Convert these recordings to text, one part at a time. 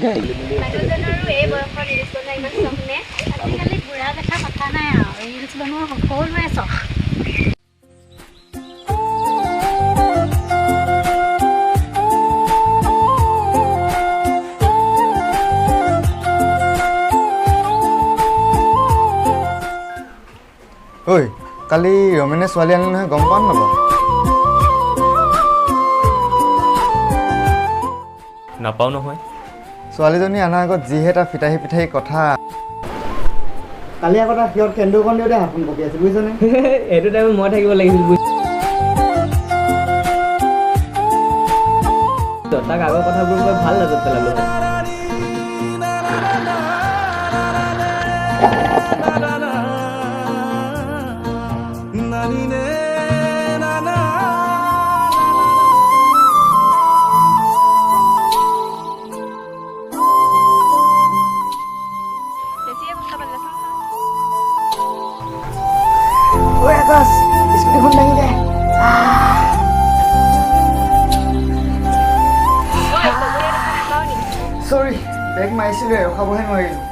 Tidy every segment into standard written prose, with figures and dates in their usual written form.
মানুহজনৰো এই বয়সত ৰিলছ বনোৱা ইমান চখ নে? আজিকালি বুঢ়া দেখা কথা নাই আৰু ৰিলছ বনোৱা সকলোৰে চখ। ঐ কালি ৰমেনে ছোৱালী আনিলে নহয় গম পাম নাপাওঁ? নাপাওঁ নহয়। ছোৱালীজনী অনাৰ আগত যিহে এটা ফিতাহি পিঠাহি কথা। কালি আকৌ তাক সিহঁত কেন্দুকণ দিওঁতে হাতখন বকি আছে বুজিছনে? এইটো টাইমত মই থাকিব লাগিছিল তাক আগৰ কথাবোৰ কৈ ভাল লাজত পেলালো। স্কুটিখন দাঙি দে। চৰি বেগ মাৰিছিলোৱে ৰখাবহে নোৱাৰিলোঁ।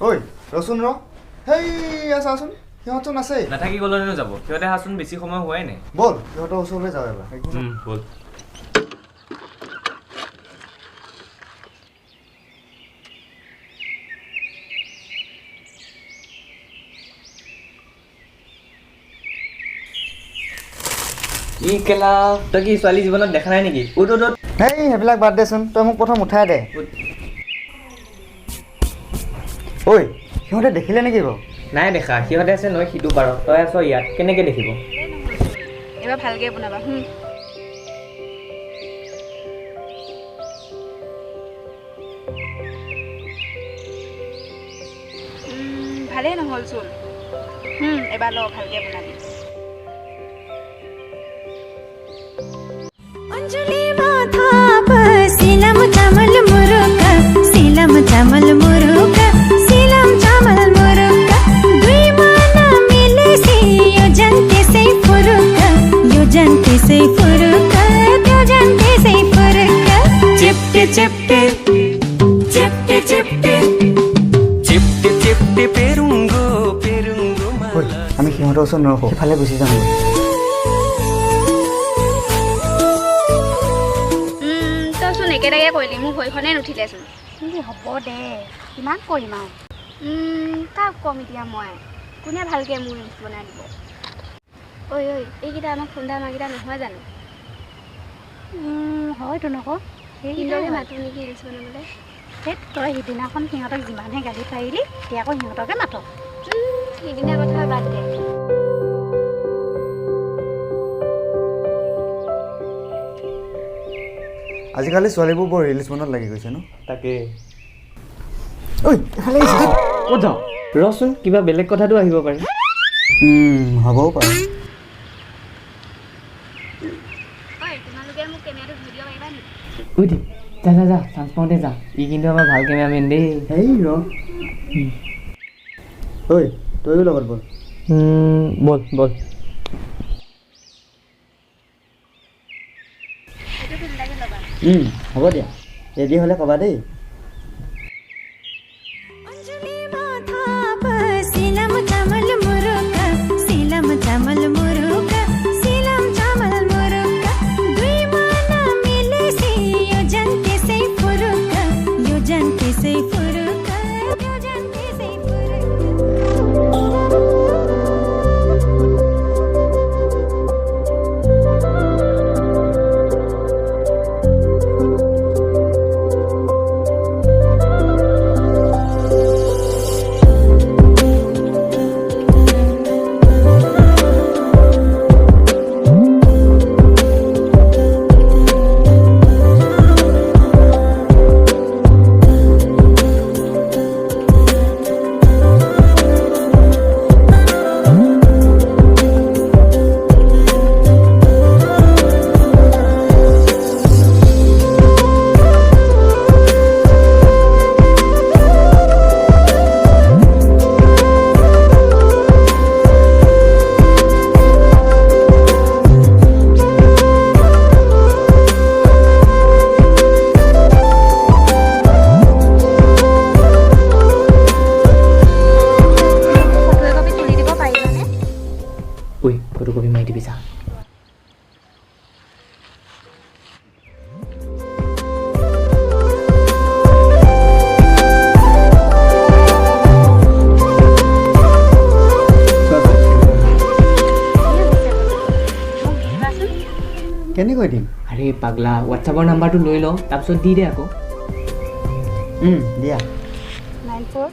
ঐ ৰচোন ৰ হেই চাচোন সিহঁতচোন আছেই। নাথাকি গ'লেনো যাব সিহঁতে আহাচোন বেছি সময় হোৱাই নাই। ব'ল সিহঁতৰ ওচৰলৈ যাওঁ এবাৰ। ব'ল। ই কেলা তই কি ছোৱালী জীৱনত দেখা নাই নেকি? উঠ উঠ। হেই সেইবিলাক বাদ দেচোন তই মোক প্ৰথম উঠাই দে। ঐ সিহঁতে দেখিলে নেকি বাৰু? নাই দেখা সিহঁতে আছে নয় সিটো পাৰ তই আছ ইয়াত কেনেকৈ দেখিব? এবাৰ ভালকৈ বনাবা। ভালেই নহ'ল চোন। এবাৰ ল ভালকৈ বনাবি। अंजलि माथा पर सीलम चामल मुरुका सीलम चामल मुरुका सीलम चामल मुरुका दुई माना मिले से यो जनते से फुरुका यो जनते से फुरुका यो जनते से फुरुका चिपटे चिपटे चिपटे चिपटे चिपटे चिपटे पेरुंगो पेरुंगो আমি সিহঁতৰ ওচৰত নৰখোঁ সিফালে গুচি যাম। একেটাকে কৰিলি মোৰ ভৰিখনে নুঠিলেচোন। হ'ব দে কিমান কৰিম আৰু। কাক কম এতিয়া মই কোনে ভালকৈ মোৰ ৰিলছ বনাই দিব? ঐ এইকেইটা আমাক ফোন আমাৰকেইটা নহয় জানো? হয়তো নকওঁ সেইকেইটাকে মাতো নেকি ৰিলছ বনাবলৈ? সেই তই সিদিনাখন সিহঁতক যিমানহে গালি পাৰিলি এতিয়া আকৌ সিহঁতকে মাতক। সিদিনা কথা বাদ দে। আজিকালি ছোৱালীবোৰ বৰ ৰিলছ বনোৱাত লাগি গৈছে ন? তাকে ঐ এফালে আহিছে। ক'ত যাওঁ ৰচোন কিবা বেলেগ কথাটো আহিব পাৰে। হ'বও পাৰে। তোমালোকে মোক কেমেৰাটো ভিডিঅ' মাৰিবা নেকি? ঐ দে যা যা যা চান্স পাওঁতে যা ই কিন্তু আমাৰ ভাল কেমেৰামেন দেই। হেই ৰ ঐ তয়ো লগত ব'ল। ব'ল ব'ল। হ'ব দিয়া ৰেডি হ'লে ক'বা দেই। अंजलि माथा पर सीलम चामल मुरुका सीलम चामल मुरुका सीलम चामल मुरुका दुई माना मिले से यो जनते से फुरुका यो जनते से फुरुका यो जनते से फुरुका। কেনেকৈ দিম? আৰে পাগলা, হোৱাটছআপৰ নাম্বাৰটো লৈ লওঁ, তাৰপিছত দি দে আকৌ। দিয়া। 94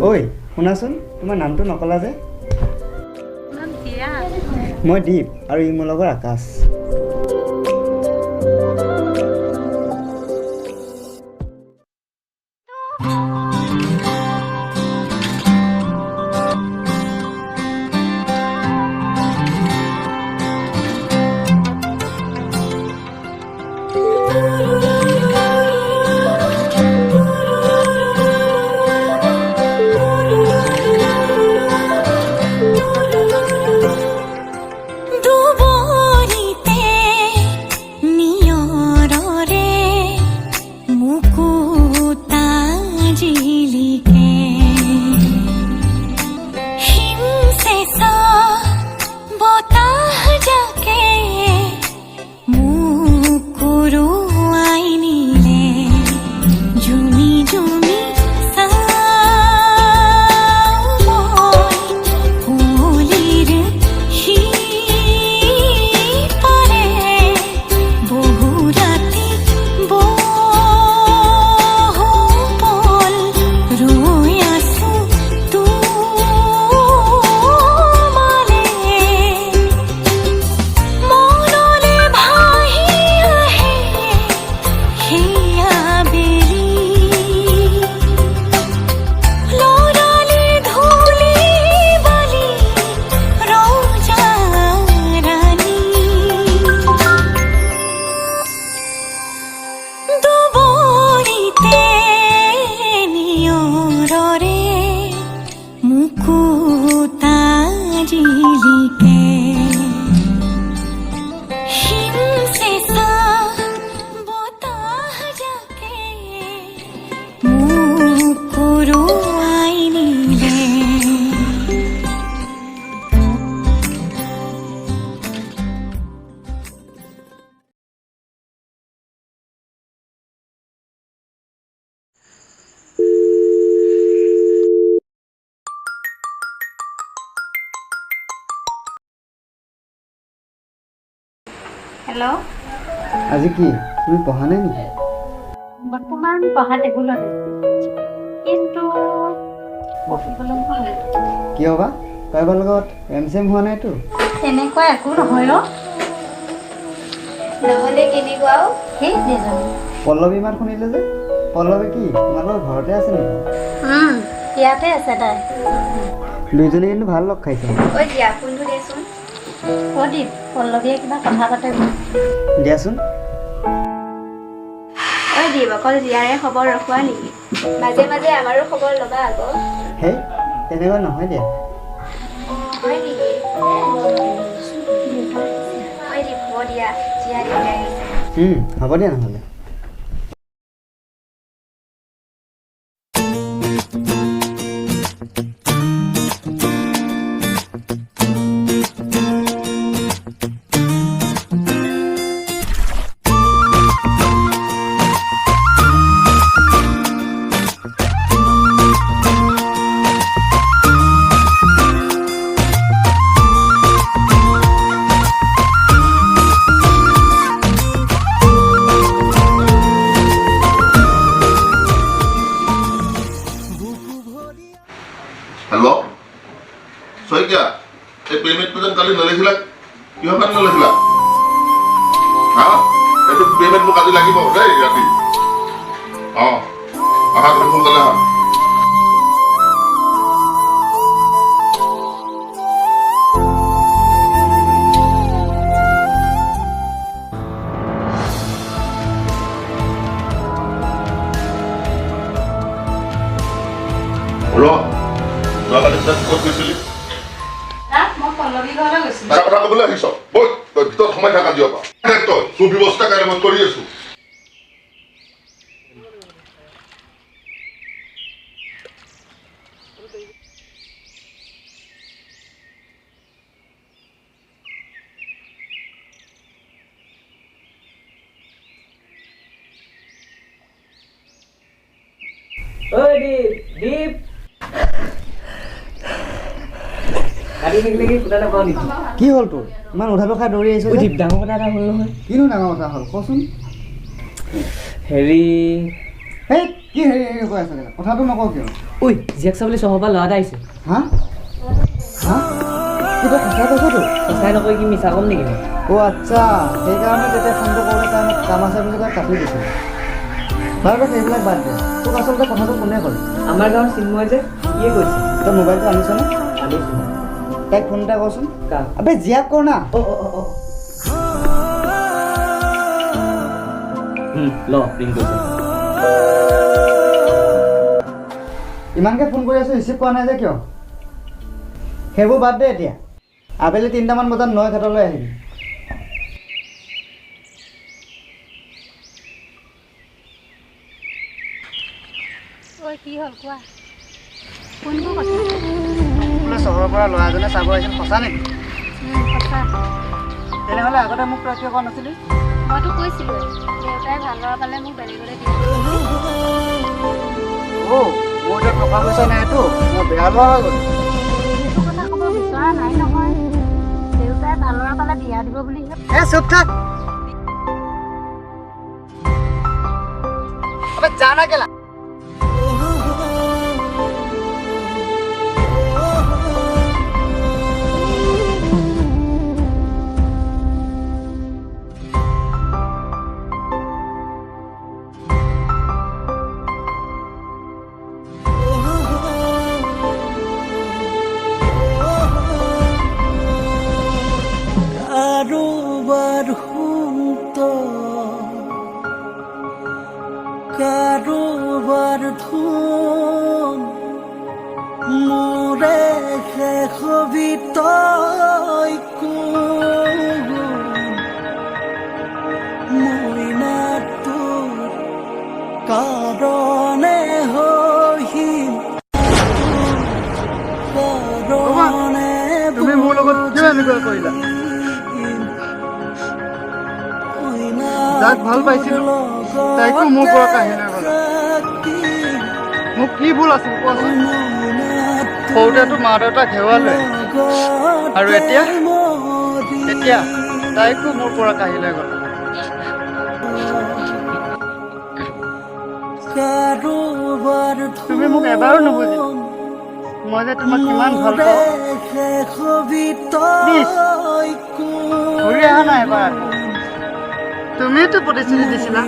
ঐ শুনাচোন, তোমাৰ নামটো নকলা যে? নাম দিয়া। মই দীপ আৰু ই মোৰ লগৰ আকাশ। দুবৰিতে নিয়ৰৰে মুকুতা জিলিকে হিমচেঁচা বতাহ জাকে মুকুৰুৱাই নিলে জুমি জুমি কুঁৱলীৰ সিপাৰে বহু ৰাতি বহু পল ৰৈ আছো তোমালে মনলে ভাহি আহে সেয়া বেলি লৰালি ধূলি বালি ৰজা ৰাণী দুবৰিতে নিয়ৰৰে মুকুতা জিলিকে হিমচেঁচা বতাহ জাকে মুকুৰুৱাই নিলে হেল্ল'। আজি কি তুমি পঢ়া নাই নেকি? বৰ্তমান পঢ়া টেবুলতে, কিন্তু পঢ়িবলৈ নহয়। কিয় বা? কাৰোবাৰ লগত প্ৰেম চেম হোৱা নাইতো? তেনেকুৱা একো নহয় অ'। নহ'লে কেনেকুৱা আৰু? সেই নেজানো। পল্লৱী মাত শুনিলে যে? পল্লৱী কি তোমালোকৰ ঘৰতে আছে নেকি? ইয়াতে আছে তাই। দুইজনী কিন্তু ভাল লগ খাইছে। ঐ দিয়া ফোনটো দিয়াচোন। প্ৰদীপ, পল্লৱীয়ে কিবা কথা পাতে। দিয়াচোন। ঐ দীপ, অকল জীয়াৰে খবৰ ৰখোৱা নেকি? মাজে মাজে আমাৰো খবৰ ল'বা আকৌ। হেই তেনেকুৱা নহয় দিয়া। হয় নেকি? ঐ দীপ, হ'ব দিয়া, জীয়া দেউতাই আহিছে। হ'ব দিয়া নহ'লে। হেল্ল' শইকীয়া, এই পেমেণ্টটো যেন কালি নলিখিলা, কিহৰ কাৰণে নলিখিলা? হা, এইটো পেমেণ্ট মোক আজি লাগিব দেই ৰাতি। আহা তুমি সোনকালে আহা। যোৱাকালি ক'ত গৈছিলি? মই পল্লৱী ঘৰলৈ গৈছিলোঁ। তাৰ কথা ক'বলৈ আহিছ? ব'ল, তই ভিতৰত সোমাই থাকা দিয়ক। তই তোৰ ব্যৱস্থা কাৰণে মই কৰি আছো। দীপ কালি থাকিলে কি ফুটা নাপাওঁ নেকি কি হ'ল তোৰ ইমান উধাটো খাই দৌৰি আহিছ দীপ ডাঙৰ কথা এটা হ'ল নহয় কিনো ডাঙৰ কথা হ'ল কচোন হেৰি হেই কি হেৰি কৈ আছ কথাটো নকওঁ কিয় ঐ জীয়েক চাবলৈ চহৰৰ পৰা ল'ৰা এটা আহিছে হা হা কি তই সঁচাই কৈছতো সঁচাই নকয় কি মিছা ক'ম নেকি অ' আচ্ছা সেইকাৰণে তেতিয়া ফোনটো কৰোঁতে তাই মোক কাম আছে বুলি তাই কাটি দিছিল বাৰু তই সেইবিলাক বাদ দে তোক আচলতে কথাটো কোনে ক'লে আমাৰ গাঁৱৰ চিন্ময় যে ইয়ে কৈছে তই মোবাইলটো আনিছনে আনিছোঁ তাইক ফোন এটা কৰচোন কাক আবে জীয়াক কৰ না ল ৰিং কৰিছে ইমানকৈ ফোন কৰি আছোঁ ৰিচিভ কৰা নাই যে কিয় সেইবোৰ বাদ দে এতিয়া আবেলি 3টামান বজাত নৈ ঘাটলৈ আহিবি ঐ কি হ'ল কোৱা কোনবোৰ কথা বোলে চহৰৰ পৰা ল'ৰা এজনে চাব আহিছিল সঁচা নেকি সঁচা তেনেহ'লে আগতে মোক তই কিয় কোৱা নাছিলি মইতো কৈছিলোঁ দেউতাই ভাল ল'ৰা পালে মোক বেলেগলৈ দিয়ে অ' মোৰ এতিয়া টকা পইচা নাইতো মই বেয়া ল'ৰা হৈ গ'লো সেইটো কথা ক'ব বিচৰা নাই নহয় দেউতাই ভাল ল'ৰা পালে বিয়া দিব বুলিহে চুপ থাক আবে জানা কেলা কাৰোবাৰ ধুন মোৰে শেষ বিতয় মইনাটোৰ কাৰণে হৈছিল কাৰণে তুমি মোৰ লগত কিয় এনেকুৱা কৰিলা যাক ভাল পাইছিলোঁ তাইকো মোৰ পৰা কাঢ়ি লৈ গ'লা মোক কি ভুল আছিল কোৱাচোন সৰুতেতো মা দেউতাক হেৰুৱালে আৰু এতিয়া তাইকো মোৰ পৰা কাঢ়ি লৈ গ'লা তুমি মোক এবাৰো নুবুজিলা মই যে তোমাক কিমান ভাল পাওঁ প্লিজ ঘূৰি অহা নাই এবাৰ তুমিতো প্ৰতিশ্ৰুতি দিছিলা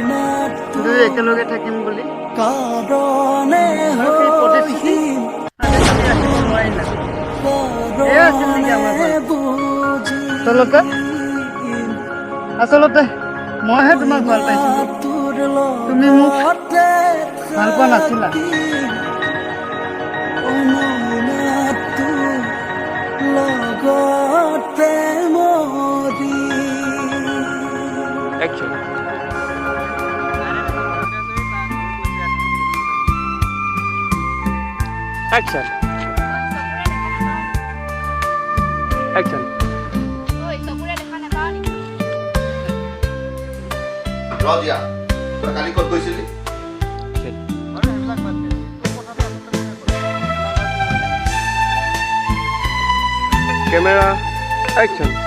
দুই একেলগে থাকিম বুলি আৰু সেই প্ৰতিশ্ৰুতি আজি তুমি ৰাখিব নোৱাৰিলা এয়া আছিল নেকি আমাৰ আচলতে মইহে তোমাক ভাল পাইছিলোঁ তুমি মোক ভাল পোৱা নাছিলা লগতে মৰি Action. Action. Action. ৰ দিয়া তই কালি ক'ত গৈছিলি Camera. Action.